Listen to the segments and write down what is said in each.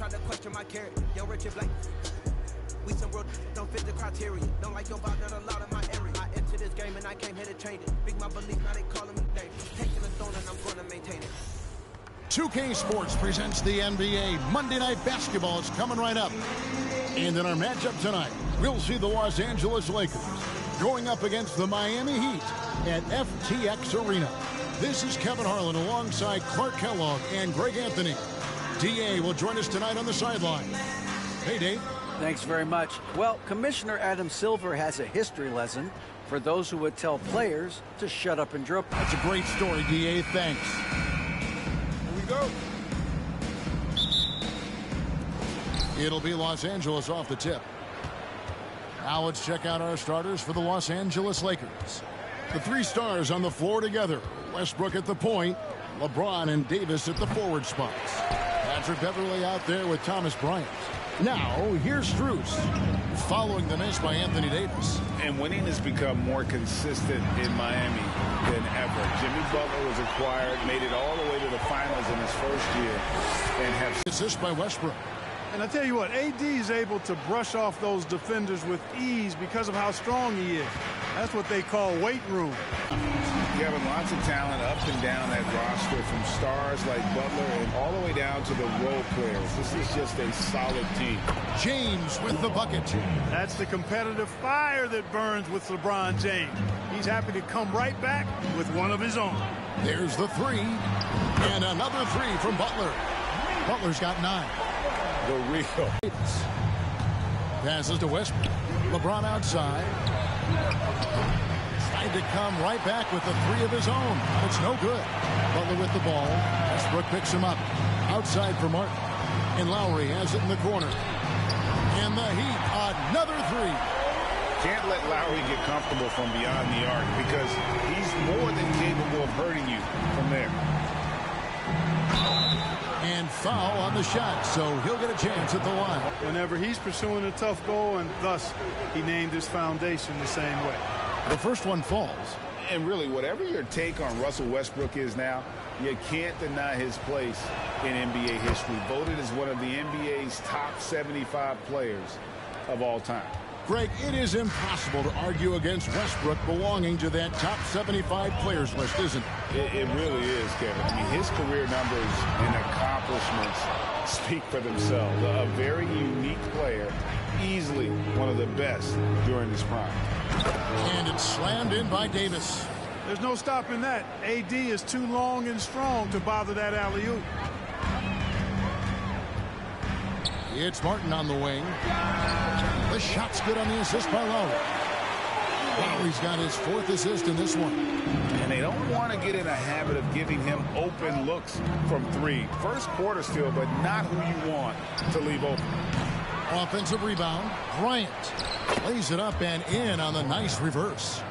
try to question my character. Yo, Richard Blake. We some real don't fit the criteria. Don't like your vibe, not allowed in my area. I enter this game and I came here to change it. Big my belief, now they calling me dangerous. Taking the throne and I'm gonna maintain it. 2K Sports presents the NBA. Monday Night Basketball is coming right up. And in our matchup tonight, we'll see the Los Angeles Lakers going up against the Miami Heat at FTX Arena. This is Kevin Harlan alongside Clark Kellogg and Greg Anthony. DA will join us tonight on the sideline. Hey, Dave. Thanks very much. Well, Commissioner Adam Silver has a history lesson for those who would tell players to shut up and dribble. That's a great story, DA. Thanks. Here we go. It'll be Los Angeles off the tip. Now let's check out our starters for the Los Angeles Lakers. The three stars on the floor together. Westbrook at the point, LeBron and Davis at the forward spots. Patrick Beverley out there with Thomas Bryant. Now, here's Strus, following the miss by Anthony Davis. And winning has become more consistent in Miami than ever. Jimmy Butler was acquired, made it all the way to the finals in his first year, and have assist by Westbrook. And I tell you what, AD is able to brush off those defenders with ease because of how strong he is. That's what they call weight room. Kevin, lots of talent up and down that roster, from stars like Butler and all the way down to the role players. This is just a solid team. James with the bucket. That's the competitive fire that burns with LeBron James. He's happy to come right back with one of his own. There's the three. And another three from Butler. Butler's got 9. The real. Passes to Westbrook. LeBron outside. Trying to come right back with the three of his own. It's no good. Butler with the ball. Westbrook picks him up. Outside for Martin. And Lowry has it in the corner. And the Heat, another three. Can't let Lowry get comfortable from beyond the arc, because he's more than capable of hurting you from there. And foul on the shot, so he'll get a chance at the line. Whenever he's pursuing a tough goal, and thus he named his foundation the same way. The first one falls. And really, whatever your take on Russell Westbrook is now, you can't deny his place in NBA history. Voted as one of the NBA's top 75 players of all time. Greg, it is impossible to argue against Westbrook belonging to that top 75 players list, isn't it? It really is, Kevin. I mean, his career numbers and accomplishments speak for themselves. A very unique player, easily one of the best during his prime. And it's slammed in by Davis. There's no stopping that. AD is too long and strong to bother that alley-oop. It's Martin on the wing. The shot's good on the assist by Lowry. Lowry's got his 4th assist in this one. And they don't want to get in a habit of giving him open looks from 3. First quarter still, but not who you want to leave open. Offensive rebound. Bryant lays it up and in on the nice reverse.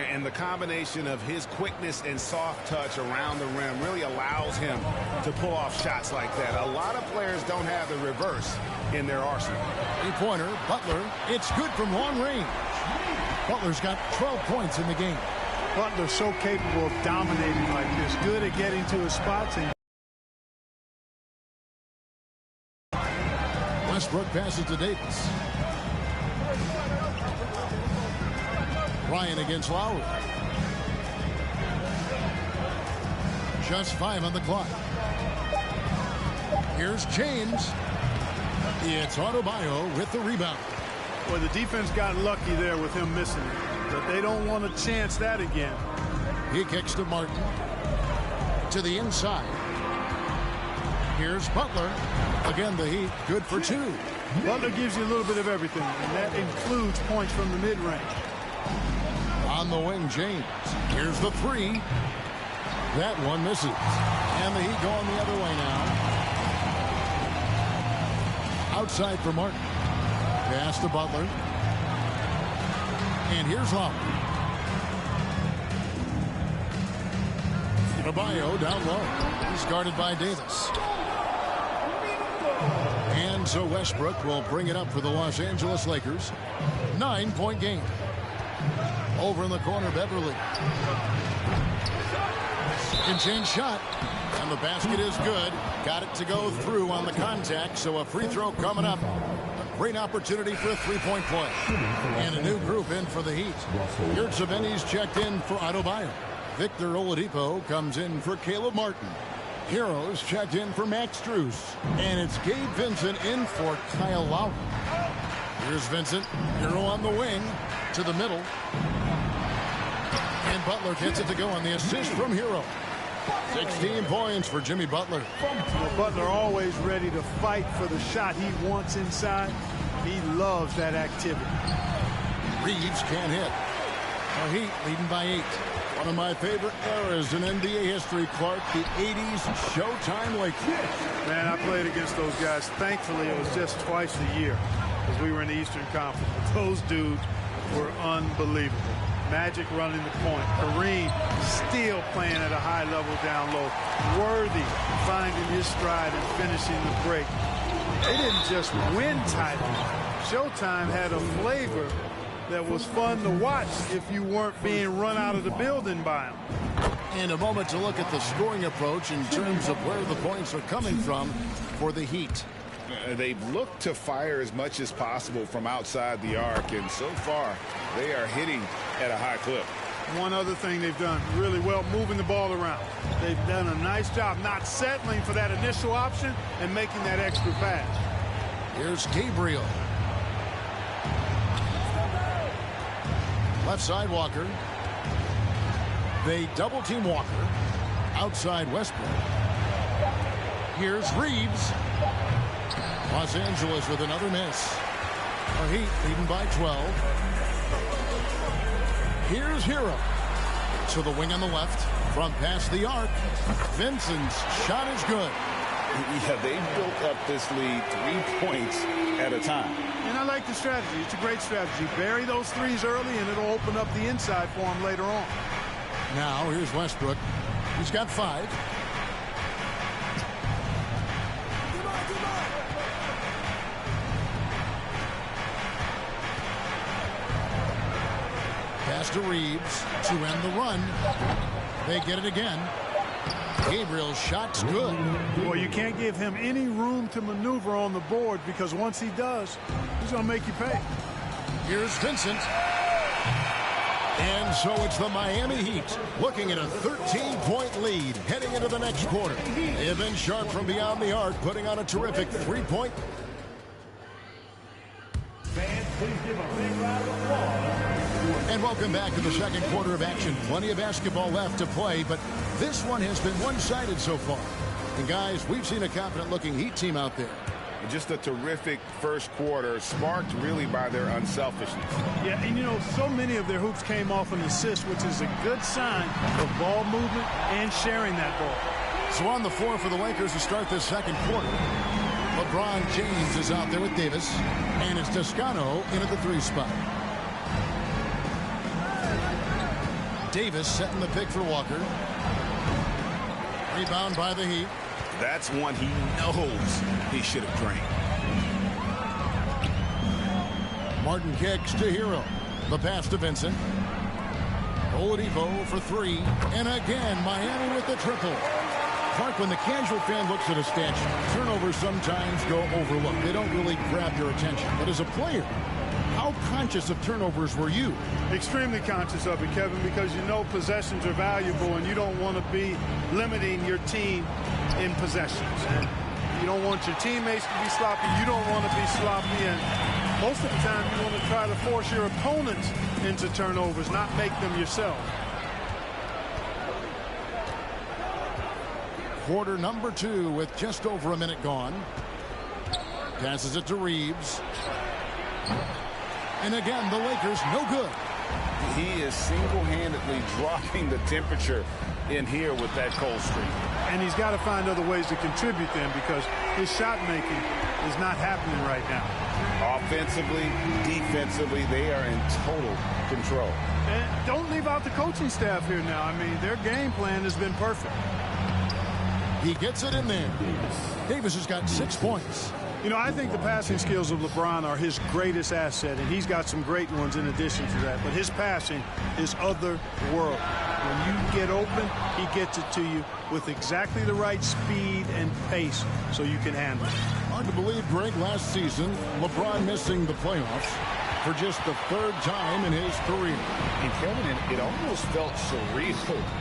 And the combination of his quickness and soft touch around the rim really allows him to pull off shots like that. A lot of players don't have the reverse in their arsenal. 3-pointer, Butler. It's good from long range. Butler's got 12 points in the game. Butler's so capable of dominating like this. Good at getting to his spots. And Westbrook passes to Davis. Ryan against Lowry. Just 5 on the clock. Here's James. It's Adebayo with the rebound. Well, the defense got lucky there with him missing it, but they don't want to chance that again. He kicks to Martin. To the inside. Here's Butler. Again, the Heat good for 2. Butler gives you a little bit of everything, and that includes points from the mid-range. On the wing, James. Here's the 3. That one misses. And the Heat going the other way now. Outside for Martin. Pass to Butler. And here's Lowry. Adebayo down low. He's guarded by Davis. And so Westbrook will bring it up for the Los Angeles Lakers. 9-point game. Over in the corner, Beverley. And change shot. And the basket is good. Got it to go through on the contact, so a free throw coming up. A great opportunity for a three-point play. And a new group in for the Heat. Yurtseven's checked in for Adebayo. Victor Oladipo comes in for Caleb Martin. Heroes checked in for Max Strus. And it's Gabe Vincent in for Kyle Lowry. Here's Vincent. Hero on the wing to the middle. And Butler gets it to go on the assist from Hero. 16 points for Jimmy Butler. Well, Butler always ready to fight for the shot he wants inside. He loves that activity. Reeves can't hit. The Heat leading by 8. One of my favorite eras in NBA history, Clark, the 80s Showtime Lakers. Man, I played against those guys. Thankfully, it was just twice a year because we were in the Eastern Conference. But those dudes were unbelievable. Magic running the point. Kareem still playing at a high level down low. Worthy finding his stride and finishing the break. They didn't just win titles. Showtime had a flavor that was fun to watch if you weren't being run out of the building by them. And a moment to look at the scoring approach in terms of where the points are coming from for the Heat. They've looked to fire as much as possible from outside the arc, and so far they are hitting at a high clip. One other thing they've done really well, moving the ball around. They've done a nice job not settling for that initial option and making that extra pass. Here's Gabriel. Left side Walker. They double team Walker. Outside Westbrook. Here's Reeves. Los Angeles with another miss. Our Heat leading by 12. Here's Hero. To the wing on the left. From past the arc. Vincent's shot is good. Yeah, they built up this lead 3 points at a time. And I like the strategy. It's a great strategy. Bury those threes early, and it'll open up the inside for him later on. Now, here's Westbrook. He's got 5. Pass to Reeves to end the run. They get it again. Gabriel's shot's good. Well, you can't give him any room to maneuver on the board because once he does, he's going to make you pay. Here's Vincent. And so it's the Miami Heat looking at a 13-point lead heading into the next quarter. They have been sharp from beyond the arc, putting on a terrific 3-point. Fans, please give a big round of applause. And welcome back to the second quarter of action. Plenty of basketball left to play, but this one has been one-sided so far. And guys, we've seen a confident-looking Heat team out there. Just a terrific first quarter, sparked really by their unselfishness. Yeah, and you know, so many of their hoops came off an assist, which is a good sign of ball movement and sharing that ball. So on the floor for the Lakers to start this second quarter. LeBron James is out there with Davis, and it's Toscano into the 3 spot. Davis setting the pick for Walker. Rebound by the Heat. That's one he knows he should have drained. Martin kicks to Hero. The pass to Vincent. Oladipo for 3. And again, Miami with the triple. Clark, when the casual fan looks at a stat sheet, turnovers sometimes go overlooked. They don't really grab your attention. But as a player, how conscious of turnovers were you? Extremely conscious of it, Kevin, because you know possessions are valuable and you don't want to be limiting your team in possessions. And you don't want your teammates to be sloppy. You don't want to be sloppy. And most of the time you want to try to force your opponents into turnovers, not make them yourself. Quarter number 2 with just over a minute gone. Passes it to Reeves. And again, the Lakers no good. He is single-handedly dropping the temperature in here with that cold streak. And he's got to find other ways to contribute then because his shot making is not happening right now. Offensively, defensively, they are in total control. And don't leave out the coaching staff here now. I mean, their game plan has been perfect. He gets it in there. Davis has got 6 points. You know, I think the passing skills of LeBron are his greatest asset, and he's got some great ones in addition to that. But his passing is otherworldly. When you get open, he gets it to you with exactly the right speed and pace so you can handle it. Hard to believe, Greg, last season, LeBron missing the playoffs for just the third time in his career. And Kevin, it almost felt surreal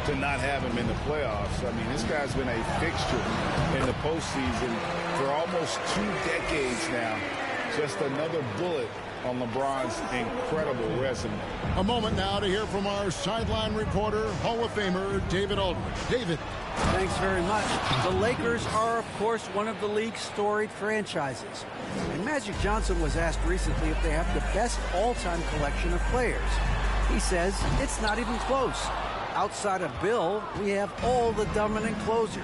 to not have him in the playoffs. I mean, this guy's been a fixture in the postseason for almost 2 decades now. Just another bullet on LeBron's incredible resume. A moment now to hear from our sideline reporter, Hall of Famer David Aldridge. David. Thanks very much. The Lakers are, of course, one of the league's storied franchises. And Magic Johnson was asked recently if they have the best all-time collection of players. He says it's not even close. Outside of Bill, we have all the dominant closers.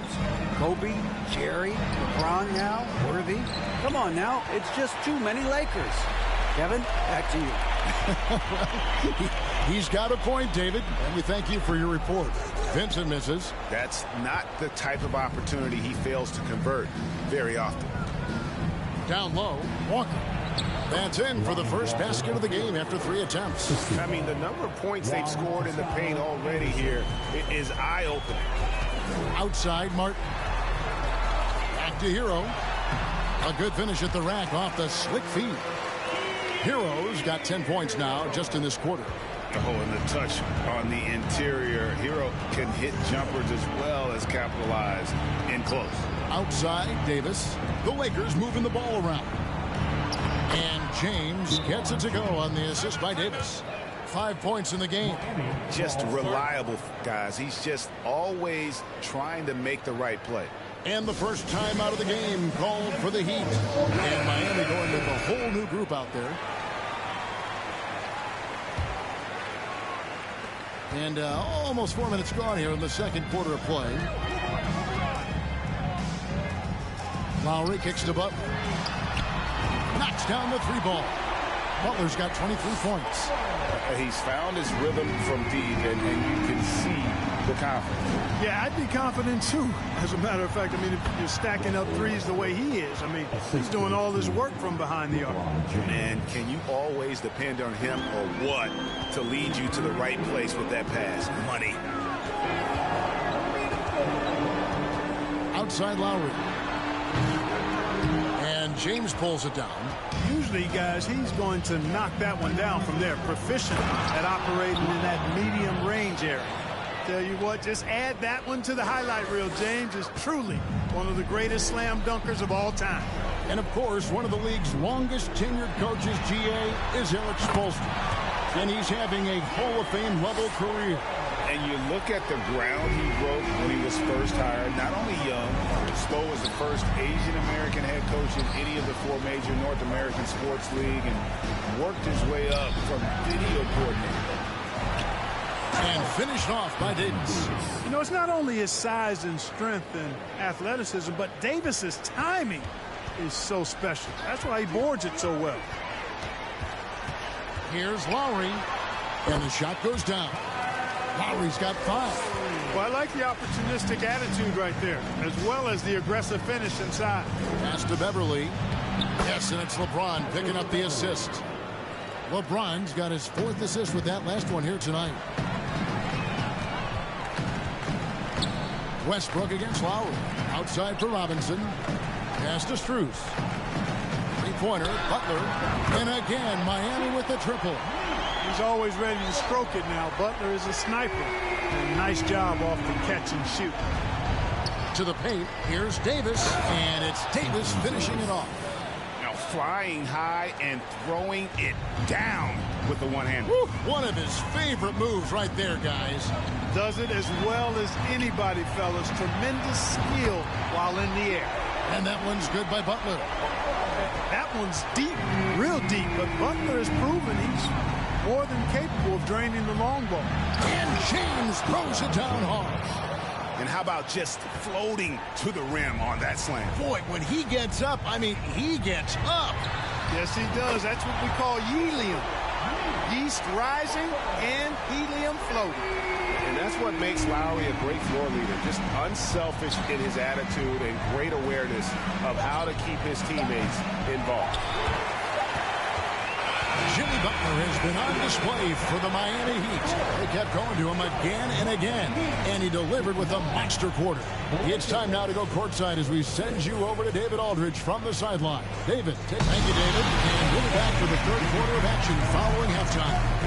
Kobe, Jerry, LeBron now, Worthy. Come on now, it's just too many Lakers. Kevin, back to you. He's got a point, David, and we thank you for your report. Vincent misses. That's not the type of opportunity he fails to convert very often. Down low, Walker. That's in for the first basket of the game after 3 attempts. I mean, the number of points they've scored in the paint already here is eye-opening. Outside, Martin. Back to Hero. A good finish at the rack off the slick feed. Hero's got 10 points now just in this quarter. Oh, and the touch on the interior. Hero can hit jumpers as well as capitalize in close. Outside, Davis. The Lakers moving the ball around. And James gets it to go on the assist by Davis. 5 points in the game. Just reliable, guys. He's just always trying to make the right play. And the first time out of the game called for the Heat. And Miami going with a whole new group out there. And almost 4 minutes gone here in the second quarter of play. Lowry kicks to Butler. Knocks down the 3 ball. Butler's got 23 points. He's found his rhythm from deep, and you can see the confidence. Yeah, I'd be confident too. As a matter of fact, I mean, if you're stacking up threes the way he is, I mean, he's doing all this work from behind the arc. And can you always depend on him or what to lead you to the right place with that pass? Money. Outside Lowry. And James pulls it down. Usually, guys, he's going to knock that one down from there. Proficient at operating in that medium range area. Tell you what, just add that one to the highlight reel. James is truly one of the greatest slam dunkers of all time. And, of course, one of the league's longest tenured coaches, GA, is Eric Spoelstra. And he's having a Hall of Fame level career. And you look at the ground he broke when he was first hired. Not only young, Spo was the first Asian-American head coach in any of the 4 major North American sports league and worked his way up from video coordinator. And finished off by Davis. You know, it's not only his size and strength and athleticism, but Davis's timing is so special. That's why he boards it so well. Here's Lowry. And the shot goes down. Lowry's got 5. Well, I like the opportunistic attitude right there, as well as the aggressive finish inside. Pass to Beverly. Yes, and it's LeBron picking up the assist. LeBron's got his 4th assist with that last one here tonight. Westbrook against Lowry. Outside for Robinson. Pass to Strus. 3-pointer, Butler. And again, Miami with the triple. He's always ready to stroke it now. Butler is a sniper. And nice job off the catch and shoot. To the paint, here's Davis. And it's Davis finishing it off. Now flying high and throwing it down with the one-hand. One of his favorite moves right there, guys. Does it as well as anybody, fellas. Tremendous skill while in the air. And that one's good by Butler. That one's deep, real deep, but Butler has proven he's more than capable of draining the long ball. And James throws it down hard. And how about just floating to the rim on that slam? Boy, when he gets up, I mean, he gets up. Yes, he does. That's what we call helium. Yeast rising and helium floating. And that's what makes Lowry a great floor leader. Just unselfish in his attitude and great awareness of how to keep his teammates involved. Jimmy Butler has been on display for the Miami Heat. They kept going to him again and again, and he delivered with a monster quarter. It's time now to go courtside as we send you over to David Aldridge from the sideline. David, thank you, David, and we'll be back for the third quarter of action following halftime.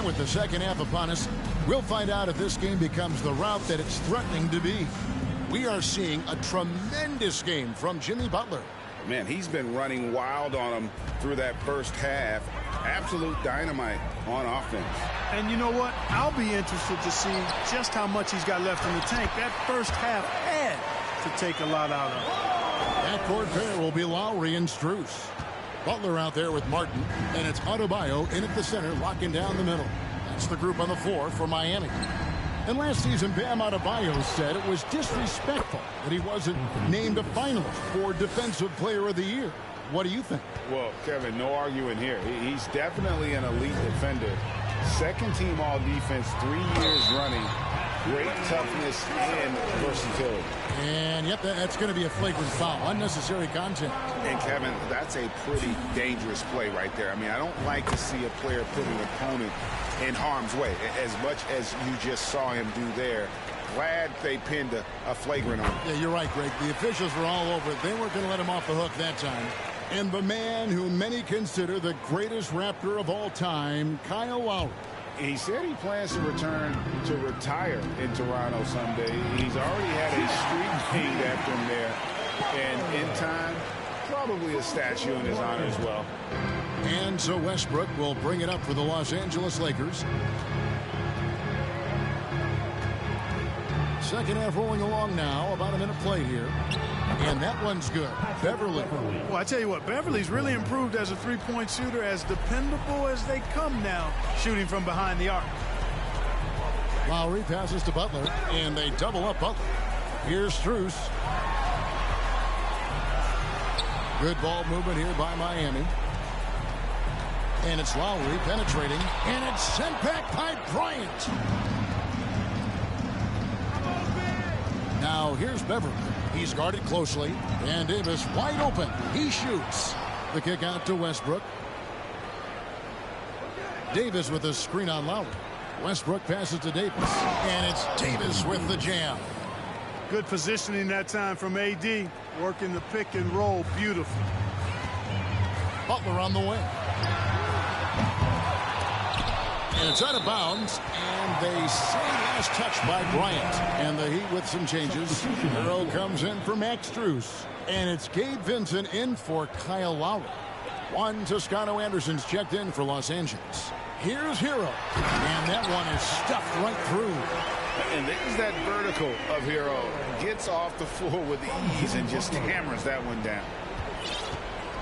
With the second half upon us, we'll find out if this game becomes the route that it's threatening to be. We are seeing a tremendous game from Jimmy Butler. Man, he's been running wild on him through that first half. Absolute dynamite on offense. And you know what? I'll be interested to see just how much he's got left in the tank. That first half had to take a lot out of him. That court pair will be Lowry and Strus. Butler out there with Martin, and it's Adebayo in at the center, locking down the middle. That's the group on the floor for Miami. And last season, Bam Adebayo said it was disrespectful that he wasn't named a finalist for Defensive Player of the Year. What do you think? Well, Kevin, no arguing here. He's definitely an elite defender. Second team all defense 3 years running. Great toughness and versatility. And yep, that's going to be a flagrant foul. Unnecessary contact. And Kevin, that's a pretty dangerous play right there. I mean, I don't like to see a player put an opponent in harm's way as much as you just saw him do there. Glad they pinned a flagrant on him. Yeah, you're right, Greg. The officials were all over it. They weren't going to let him off the hook that time. And the man who many consider the greatest Raptor of all time, Kyle Lowry. He said he plans to return to retire in Toronto someday. He's already had a street named after him there. And in time, probably a statue in his honor as well. And so Westbrook will bring it up for the Los Angeles Lakers. Second half rolling along now. About a minute play here. And that one's good. Beverly. Well, I tell you what, Beverly's really improved as a three-point shooter, as dependable as they come now, shooting from behind the arc. Lowry passes to Butler, and they double up Butler. Here's Strus. Good ball movement here by Miami. And it's Lowry penetrating, and it's sent back by Bryant. Now here's Beverly. He's guarded closely, and Davis wide open. He shoots. The kick out to Westbrook. Davis with a screen on Lowry. Westbrook passes to Davis, and it's Davis with the jam. Good positioning that time from AD, working the pick and roll beautifully. Butler on the wing. And it's out of bounds, and they say last touch by Bryant. And the Heat with some changes. Hero comes in for Max Strus. And it's Gabe Vincent in for Kyle Lowry. Juan Toscano-Anderson's checked in for Los Angeles. Here's Hero. And that one is stuffed right through. And there's that vertical of Hero. Gets off the floor with ease and just hammers that one down.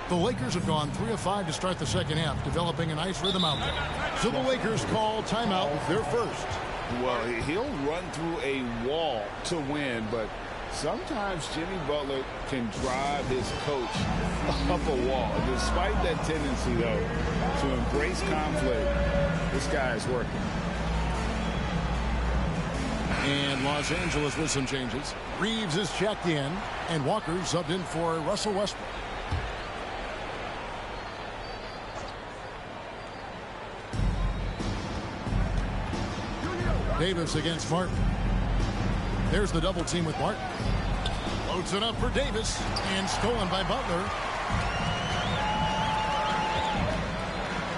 The Lakers have gone 3 of 5 to start the second half, developing a nice rhythm out there. So the Lakers call timeout, their first. Well, he'll run through a wall to win, but sometimes Jimmy Butler can drive his coach up a wall. Despite that tendency, though, to embrace conflict, this guy is working. And Los Angeles with some changes. Reeves is checked in, and Walker subbed in for Russell Westbrook. Davis against Martin. There's the double team with Martin. Loads it up for Davis, and stolen by Butler.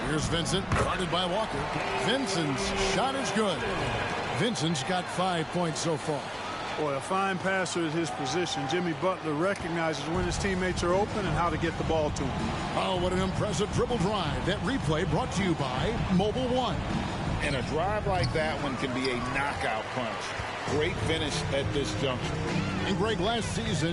Here's Vincent, guarded by Walker. Vincent's shot is good. Vincent's got 5 points so far. Boy, a fine passer at his position. Jimmy Butler recognizes when his teammates are open and how to get the ball to him. Oh, what an impressive dribble drive. That replay brought to you by Mobile One. And a drive like that one can be a knockout punch. Great finish at this juncture. And Greg, last season,